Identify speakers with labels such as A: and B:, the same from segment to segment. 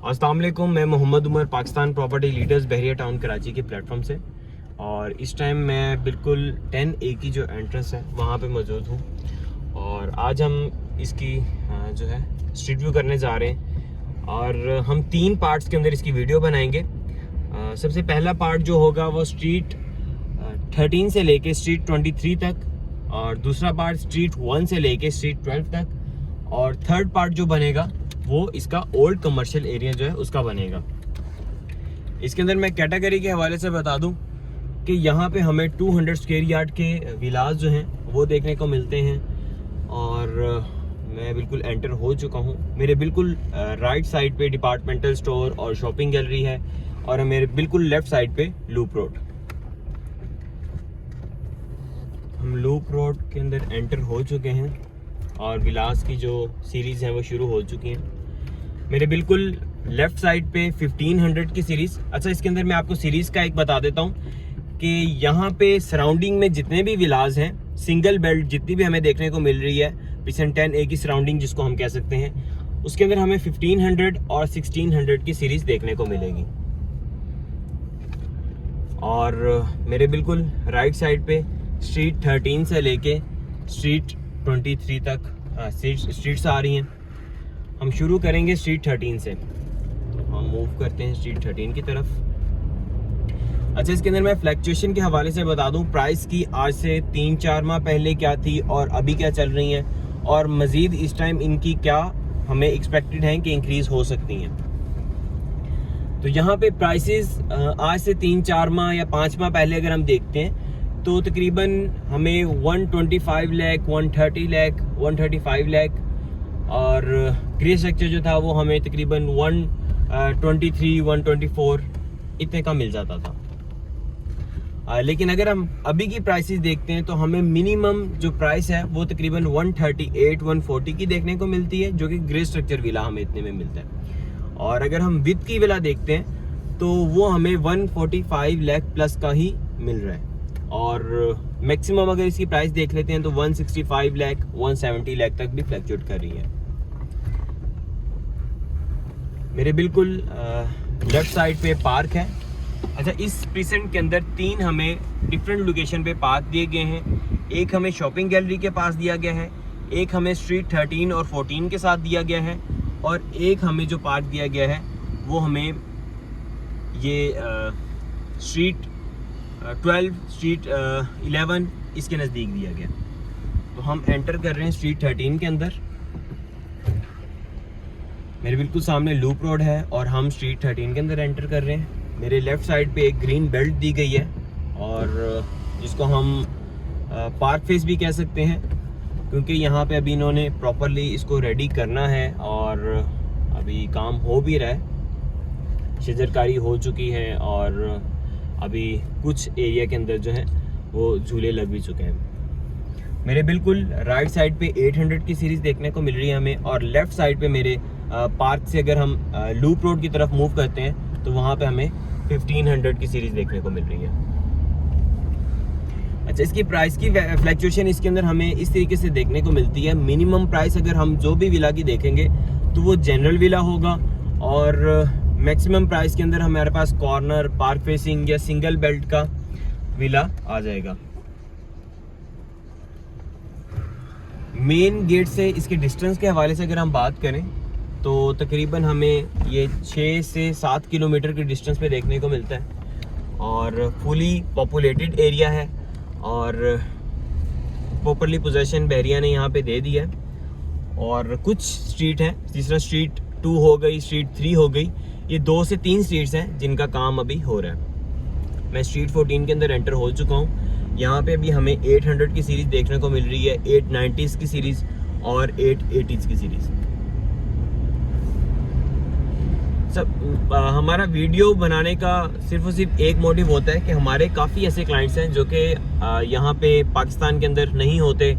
A: अस्सलाम वालेकुम, मैं मोहम्मद उमर पाकिस्तान प्रॉपर्टी लीडर्स बहरिया टाउन कराची के प्लेटफॉर्म से। और इस टाइम मैं बिल्कुल 10A की जो एंट्रेंस है वहाँ पे मौजूद हूँ। और आज हम इसकी जो है स्ट्रीट व्यू करने जा रहे हैं और हम 3 पार्ट्स के अंदर इसकी वीडियो बनाएंगे। सबसे पहला पार्ट जो होगा वो स्ट्रीट 13 से लेके स्ट्रीट 23 तक, और दूसरा पार्ट स्ट्रीट 1 से लेके स्ट्रीट 12 तक, और थर्ड पार्ट जो बनेगा वो इसका ओल्ड कमर्शियल एरिया जो है उसका बनेगा। इसके अंदर मैं कैटेगरी के हवाले से बता दूं कि यहाँ पे हमें 200 स्क्वायर यार्ड के विलास जो हैं वो देखने को मिलते हैं। और मैं बिल्कुल एंटर हो चुका हूँ। मेरे बिल्कुल राइट साइड पे डिपार्टमेंटल स्टोर और शॉपिंग गैलरी है, और मेरे बिल्कुल लेफ्ट साइड पे लूप रोड। हम लूप रोड के अंदर एंटर हो चुके हैं और विलास की जो सीरीज़ है वो शुरू हो चुकी हैं। मेरे बिल्कुल लेफ़्ट साइड पे 1500 की सीरीज़। अच्छा, इसके अंदर मैं आपको सीरीज़ का एक बता देता हूँ कि यहाँ पे सराउंडिंग में जितने भी विलास हैं, सिंगल बेल्ट जितनी भी हमें देखने को मिल रही है, पिछन 10A की सराउंडिंग जिसको हम कह सकते हैं, उसके अंदर हमें 1500 और 1600 की सीरीज़ देखने को मिलेगी। और मेरे बिल्कुल राइट साइड पे स्ट्रीट 13 से लेके स्ट्रीट 23 तक स्ट्रीट्स आ रही हैं। हम शुरू करेंगे स्ट्रीट 13 से, तो हम मूव करते हैं स्ट्रीट 13 की तरफ। अच्छा, इसके अंदर मैं फ्लक्चुएशन के हवाले से बता दूं प्राइस की, आज से 3-4 माह पहले क्या थी और अभी क्या चल रही हैं, और मज़ीद इस टाइम इनकी क्या हमें एक्सपेक्टेड हैं कि इंक्रीज़ हो सकती हैं। तो यहाँ पे प्राइसेस आज से 3-4 माह या 5 माह पहले अगर हम देखते हैं तो तकरीबन हमें 125 लाख, 130 लाख, 135 लाख, और ग्रे स्ट्रक्चर जो था वो हमें तकरीबन 123, 124 इतने का मिल जाता था। लेकिन अगर हम अभी की प्राइसेस देखते हैं तो हमें मिनिमम जो प्राइस है वो तकरीबन 138, 140 की देखने को मिलती है, जो कि ग्रे स्ट्रक्चर विला हमें इतने में मिलता है। और अगर हम विद की विला देखते हैं तो वो हमें 145 लाख प्लस का ही मिल रहा है। और मैक्सिमम अगर इसकी प्राइस देख लेते हैं तो 165 लाख, 170 लाख तक भी फ्लक्चुएट कर रही है। मेरे बिल्कुल लेफ्ट साइड पे पार्क है। अच्छा, इस प्रीसेंट के अंदर 3 हमें डिफरेंट लोकेशन पे पार्क दिए गए हैं। एक हमें शॉपिंग गैलरी के पास दिया गया है, एक हमें स्ट्रीट 13 और 14 के साथ दिया गया है, और एक हमें जो पार्क दिया गया है वो हमें ये स्ट्रीट 12, स्ट्रीट 11 इसके नज़दीक दिया गया। तो हम एंटर कर रहे हैं स्ट्रीट 13 के अंदर। मेरे बिल्कुल सामने लूप रोड है और हम स्ट्रीट 13 के अंदर एंटर कर रहे हैं। मेरे लेफ़्ट साइड पे एक ग्रीन बेल्ट दी गई है, और जिसको हम पार्क फेस भी कह सकते हैं, क्योंकि यहाँ पे अभी इन्होंने प्रॉपरली इसको रेडी करना है और अभी काम हो भी रहा है। शजरकारी हो चुकी है और अभी कुछ एरिया के अंदर जो है वो झूले लग भी चुके हैं। मेरे बिल्कुल राइट साइड पे 800 की सीरीज़ देखने को मिल रही है हमें, और लेफ़्ट साइड पे मेरे पार्क से अगर हम लूप रोड की तरफ मूव करते हैं तो वहाँ पे हमें 1500 की सीरीज़ देखने को मिल रही है। अच्छा, इसकी प्राइस की फ्लक्चुएशन इसके अंदर हमें इस तरीके से देखने को मिलती है। मिनिमम प्राइस अगर हम जो भी विला की देखेंगे तो वो जनरल विला होगा, और मैक्सिमम प्राइस के अंदर हमारे पास कॉर्नर, पार्क फेसिंग या सिंगल बेल्ट का विला आ जाएगा। मेन गेट से इसके डिस्टेंस के हवाले से अगर हम बात करें तो तकरीबन हमें ये 6 से 7 किलोमीटर के डिस्टेंस पे देखने को मिलता है, और फुली पॉपुलेटेड एरिया है, और प्रॉपरली पोजेशन बहरिया ने यहाँ पे दे दी है। और कुछ स्ट्रीट हैं, जिस तरह स्ट्रीट 2 हो गई, स्ट्रीट 3 हो गई, ये 2 से 3 स्ट्रीट्स हैं जिनका काम अभी हो रहा है। मैं स्ट्रीट 14 के अंदर एंटर हो चुका हूँ। यहाँ पे अभी हमें 800 की सीरीज़ देखने को मिल रही है, 890s की सीरीज़ और 880s की सीरीज़। सब हमारा वीडियो बनाने का सिर्फ और सिर्फ एक मोटिव होता है कि हमारे काफ़ी ऐसे क्लाइंट्स हैं जो कि यहाँ पे पाकिस्तान के अंदर नहीं होते,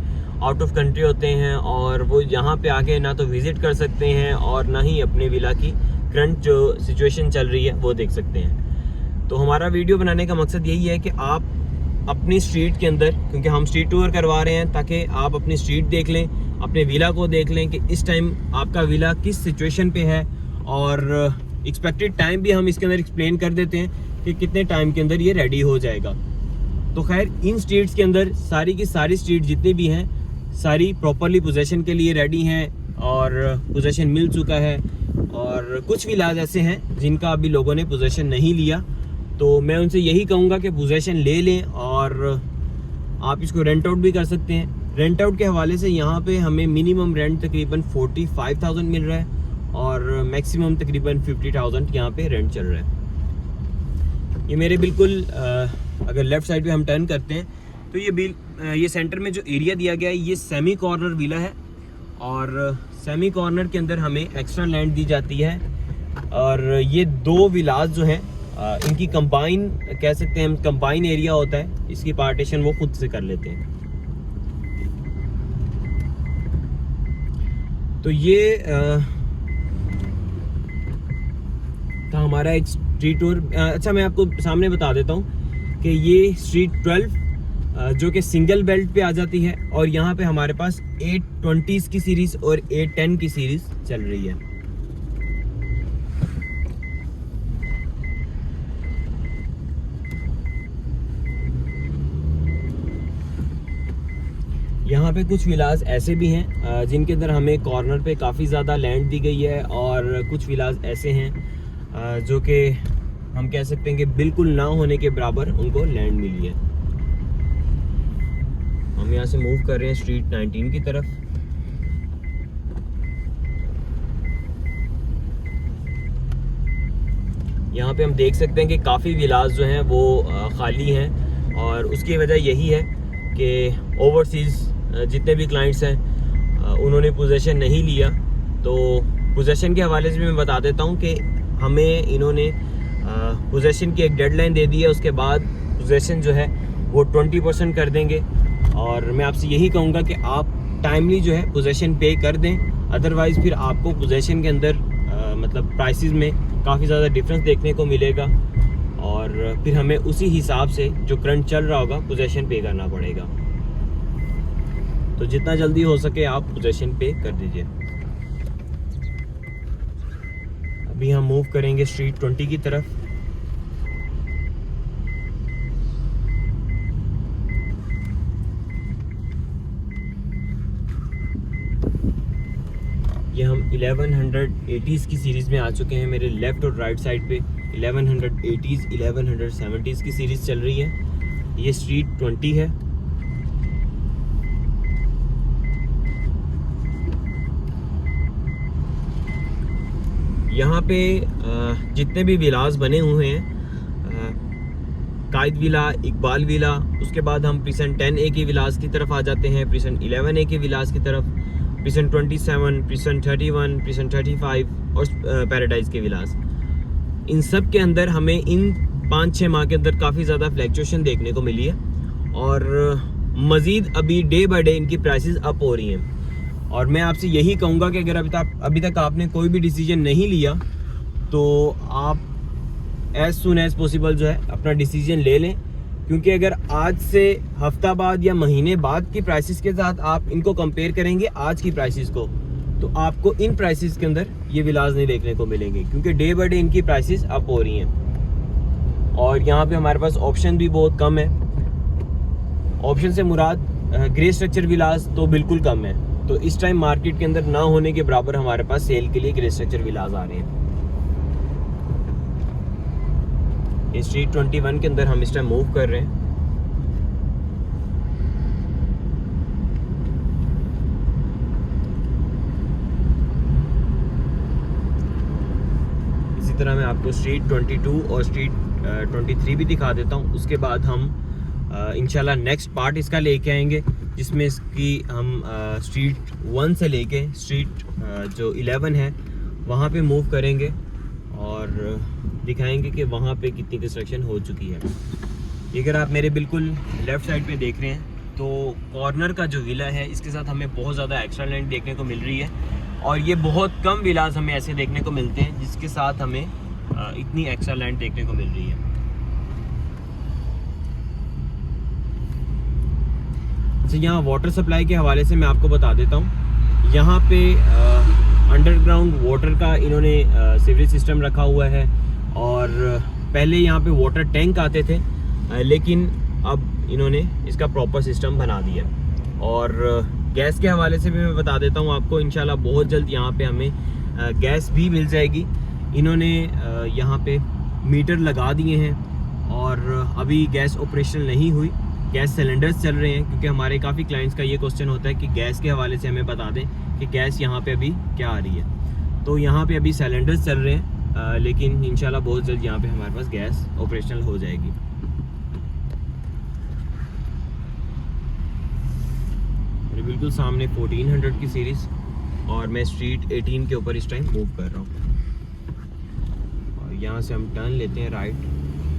A: आउट ऑफ कंट्री होते हैं, और वो यहाँ पे आके ना तो विज़िट कर सकते हैं और ना ही अपने विला की करंट जो सिचुएशन चल रही है वो देख सकते हैं। तो हमारा वीडियो बनाने का मकसद यही है कि आप अपनी स्ट्रीट के अंदर, क्योंकि हम स्ट्रीट टूर करवा रहे हैं, ताकि आप अपनी स्ट्रीट देख लें, अपने विला को देख लें कि इस टाइम आपका विला किस सिचुएशन पे है, और एक्सपेक्टेड टाइम भी हम इसके अंदर एक्सप्लेन कर देते हैं कि कितने टाइम के अंदर ये रेडी हो जाएगा। तो खैर इन स्ट्रीट्स के अंदर सारी की सारी स्ट्रीट जितनी भी हैं सारी प्रॉपरली पोजेशन के लिए रेडी हैं और पोजेशन मिल चुका है, और कुछ विलाज ऐसे हैं जिनका अभी लोगों ने पोजेशन नहीं लिया। तो मैं उनसे यही कहूँगा कि पोजेशन ले लें और आप इसको रेंट आउट भी कर सकते हैं। रेंट आउट के हवाले से यहाँ पे हमें मिनिमम रेंट तकरीबन 45,000 मिल रहा है और मैक्सिमम तकरीबन 50,000 यहाँ पे रेंट चल रहा है। ये मेरे बिल्कुल अगर लेफ़्ट साइड पे हम टर्न करते हैं तो ये सेंटर में जो एरिया दिया गया है ये सेमी कॉर्नर विला है, और सेमी कॉर्नर के अंदर हमें एक्स्ट्रा लैंड दी जाती है। और ये दो विलाज जो हैं इनकी कंबाइन कह सकते हैं, हम कंबाइन एरिया होता है, इसकी पार्टीशन वो खुद से कर लेते हैं। तो ये था हमारा एक स्ट्रीट टूर। अच्छा मैं आपको सामने बता देता हूँ कि ये स्ट्रीट 12 जो कि सिंगल बेल्ट पे आ जाती है, और यहाँ पे हमारे पास 820s की सीरीज़ और 810 की सीरीज़ चल रही है। यहाँ पे कुछ विलाज ऐसे भी हैं जिनके अंदर हमें कॉर्नर पे काफ़ी ज़्यादा लैंड दी गई है, और कुछ विलाज ऐसे हैं जो कि हम कह सकते हैं कि बिल्कुल ना होने के बराबर उनको लैंड मिली है। हम यहाँ से मूव कर रहे हैं स्ट्रीट 19 की तरफ। यहाँ पे हम देख सकते हैं कि काफ़ी विलाज जो हैं वो खाली हैं, और उसकी वजह यही है कि ओवरसीज़ जितने भी क्लाइंट्स हैं उन्होंने पोजेशन नहीं लिया। तो पोजेशन के हवाले से मैं बता देता हूँ कि हमें इन्होंने पोजेशन की एक डेडलाइन दे दी है, उसके बाद पोजेशन जो है वो 20% कर देंगे। और मैं आपसे यही कहूँगा कि आप टाइमली जो है पोजेशन पे कर दें, अदरवाइज़ फिर आपको पोजेशन के अंदर मतलब प्राइसेस में काफ़ी ज़्यादा डिफरेंस देखने को मिलेगा, और फिर हमें उसी हिसाब से जो करंट चल रहा होगा पोजेशन पे करना पड़ेगा। तो जितना जल्दी हो सके आप पोजेशन पे कर दीजिए। अभी हम मूव करेंगे स्ट्रीट 20 की तरफ। ये हम 1180s की सीरीज़ में आ चुके हैं। मेरे लेफ़्ट और राइट साइड पे 1180s 1170s की सीरीज़ चल रही है। ये स्ट्रीट 20 है। यहाँ पे जितने भी विलास बने हुए हैं, कायद विला, इकबाल विला, उसके बाद हम प्रिसन 10A के विलास की तरफ आ जाते हैं, प्रिसन 11A के विलास की तरफ, प्रिसन 27, प्रिसन 31, प्रिसन 35 और पैराडाइज के विलास। इन सब के अंदर हमें इन 5-6 माह के अंदर काफ़ी ज़्यादा फ्लैक्चुएशन देखने को मिली है, और मज़ीद अभी डे बाय डे इनकी प्राइसेस अप हो रही हैं। और मैं आपसे यही कहूँगा कि अगर अभी तक आपने कोई भी डिसीजन नहीं लिया तो आप एज़ सुन एज़ पॉसिबल जो है अपना डिसीजन ले लें, क्योंकि अगर आज से हफ्ता बाद या महीने बाद की प्राइसेस के साथ आप इनको कंपेयर करेंगे आज की प्राइसेस को, तो आपको इन प्राइसेस के अंदर ये विलाज नहीं देखने को मिलेंगे, क्योंकि डे बाय डे इनकी प्राइसेस अप हो रही हैं। और यहाँ पे हमारे पास ऑप्शन भी बहुत कम है। ऑप्शन से मुराद ग्रे स्ट्रक्चर विलाज तो बिल्कुल कम है। तो इस टाइम मार्केट के अंदर ना होने के बराबर हमारे पास सेल के लिए ग्रे स्ट्रक्चर विलाज आ रहे हैं। इस स्ट्रीट 21 के अंदर हम इस टाइम मूव कर रहे हैं। इसी तरह मैं आपको स्ट्रीट 22 और स्ट्रीट 23 भी दिखा देता हूँ। उसके बाद हम इंशाल्लाह नेक्स्ट पार्ट इसका लेके आएंगे, जिसमें इसकी हम स्ट्रीट 1 से लेके स्ट्रीट जो 11 है वहाँ पे मूव करेंगे और दिखाएंगे कि वहाँ पे कितनी कंस्ट्रक्शन हो चुकी है। अगर आप मेरे बिल्कुल लेफ़्ट साइड पे देख रहे हैं तो कॉर्नर का जो विला है इसके साथ हमें बहुत ज़्यादा एक्स्ट्रा लैंड देखने को मिल रही है, और ये बहुत कम विलास हमें ऐसे देखने को मिलते हैं जिसके साथ हमें इतनी एक्स्ट्रा लैंड देखने को मिल रही है। अच्छा, यहाँ वाटर सप्लाई के हवाले से मैं आपको बता देता हूँ। यहाँ पे अंडरग्राउंड वाटर का इन्होंने सीवरेज सिस्टम रखा हुआ है। और पहले यहाँ पे वाटर टैंक आते थे, लेकिन अब इन्होंने इसका प्रॉपर सिस्टम बना दिया। और गैस के हवाले से भी मैं बता देता हूँ आपको, इंशाल्लाह बहुत जल्द यहाँ पे हमें गैस भी मिल जाएगी। इन्होंने यहाँ पे मीटर लगा दिए हैं और अभी गैस ऑपरेशनल नहीं हुई, गैस सिलेंडर्स चल रहे हैं, क्योंकि हमारे काफ़ी क्लाइंट्स का ये क्वेश्चन होता है कि गैस के हवाले से हमें बता दें कि गैस यहाँ पे अभी क्या आ रही है। तो यहाँ पे अभी सिलेंडर्स चल रहे हैं, लेकिन इंशाल्लाह बहुत जल्द यहाँ पे हमारे पास गैस ऑपरेशनल हो जाएगी। मेरे बिल्कुल सामने 1400 की सीरीज़ और मैं स्ट्रीट 18 के ऊपर इस टाइम मूव कर रहा हूँ। और यहाँ से हम टर्न लेते हैं राइट,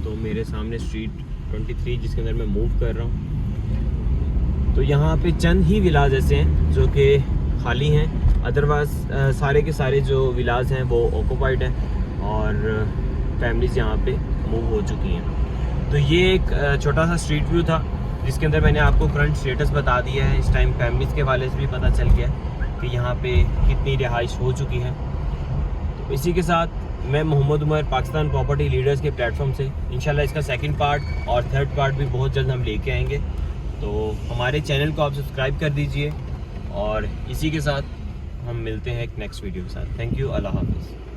A: तो मेरे सामने स्ट्रीट 23 जिसके अंदर मैं मूव कर रहा हूँ। तो यहाँ पे चंद ही विलाज ऐसे हैं जो कि खाली हैं, अदरवाइज सारे के सारे जो विलाज हैं वो ऑक्यूपाइड हैं और फैमिलीज़ यहाँ पे मूव हो चुकी हैं। तो ये एक छोटा सा स्ट्रीट व्यू था जिसके अंदर मैंने आपको करंट स्टेटस बता दिया है। इस टाइम फैमिलीज़ के वाले से भी पता चल गया कि यहाँ पे कितनी रिहाइश हो चुकी है। तो इसी के साथ मैं मोहम्मद उमर पाकिस्तान प्रॉपर्टी लीडर्स के प्लेटफॉर्म से इंशाल्लाह इसका सेकंड पार्ट और थर्ड पार्ट भी बहुत जल्द हम लेके आएंगे। तो हमारे चैनल को आप सब्सक्राइब कर दीजिए और इसी के साथ हम मिलते हैं एक नेक्स्ट वीडियो के साथ। थैंक यू, अल्लाह हाफिज़।